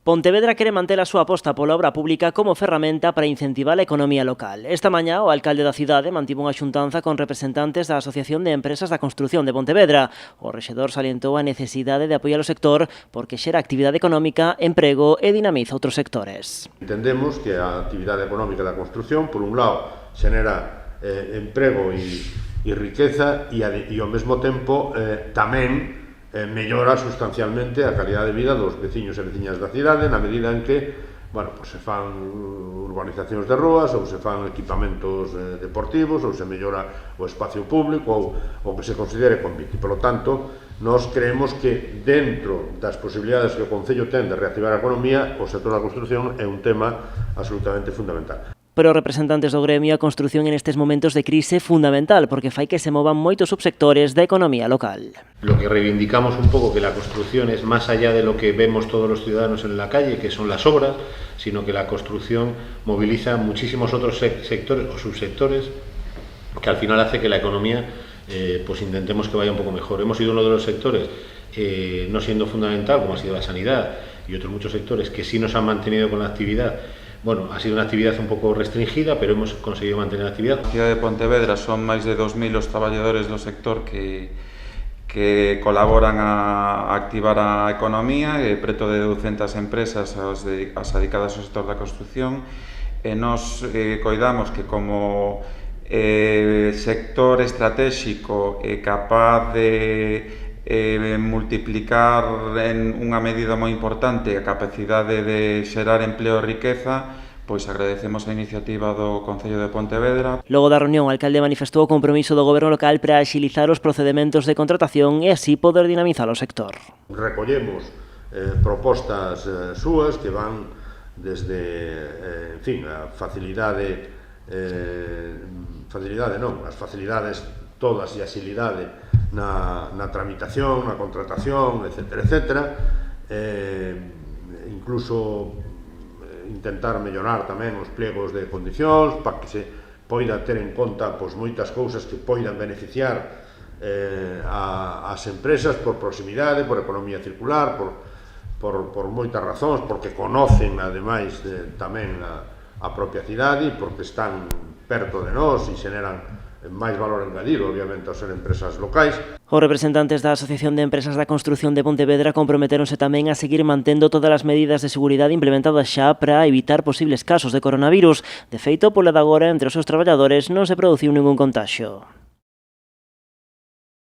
Pontevedra quere manter a súa aposta pola obra pública como ferramenta para incentivar a economía local. Esta mañá, o alcalde da cidade mantivo unha xuntanza con representantes da Asociación de Empresas da Construción de Pontevedra. O rexedor salientou a necesidade de apoiar o sector porque xera actividade económica, emprego e dinamiza outros sectores. Entendemos que a actividade económica da construción, por un lado, xenera emprego e riqueza e ao mesmo tempo tamén mellora sustancialmente a calidade de vida dos veciños e veciñas da cidade na medida en que, bueno, pues se fan urbanizacións de ruas ou se fan equipamentos deportivos ou se mellora o espacio público ou que se considere convite. Por lo tanto, nós creemos que dentro das posibilidades que o Concello ten de reactivar a economía, o sector da construción é un tema absolutamente fundamental. Pero os representantes do gremio, a construción en estes momentos de crise é fundamental porque fai que se movan moitos subsectores da economía local. Lo que reivindicamos un poco que la construcción es más allá de lo que vemos todos los ciudadanos en la calle, que son las obras, sino que la construcción moviliza muchísimos otros sectores o subsectores que al final hace que la economía pues intentemos que vaya un poco mejor. Hemos sido uno de los sectores, no siendo fundamental como ha sido la sanidad y otros muchos sectores que sí nos han mantenido con la actividad. Bueno, ha sido una actividad un pouco restringida, pero hemos conseguido mantener a actividad. Na cidade de Pontevedra son máis de 2000 os traballadores do sector que colaboran a activar a economía, e preto de 200 empresas as dedicadas ao sector da construción, e nos coidamos que como sector estratégico e capaz de multiplicar en unha medida moi importante a capacidade de xerar empleo e riqueza, pois agradecemos a iniciativa do Concello de Pontevedra. Logo da reunión, o alcalde manifestou o compromiso do goberno local para axilizar os procedementos de contratación e así poder dinamizar o sector. Recollemos propostas súas que van desde, en fin, a facilidade non, as facilidades todas e axilidade na tramitación, na contratación, etc. Incluso intentar mellorar tamén os pliegos de condicións para que se poida ter en conta pois, moitas cousas que poidan beneficiar as empresas por proximidade, por economía circular, por moitas razóns, porque conocen ademais tamén a propia cidade e porque están perto de nós e xeneran máis valor engadido, obviamente, ao ser empresas locais. Os representantes da Asociación de Empresas da Construción de Pontevedra comprometeronse tamén a seguir mantendo todas as medidas de seguridade implementadas xa para evitar posibles casos de coronavirus. De feito, pola de agora, entre os seus traballadores non se produciu ningún contaxio.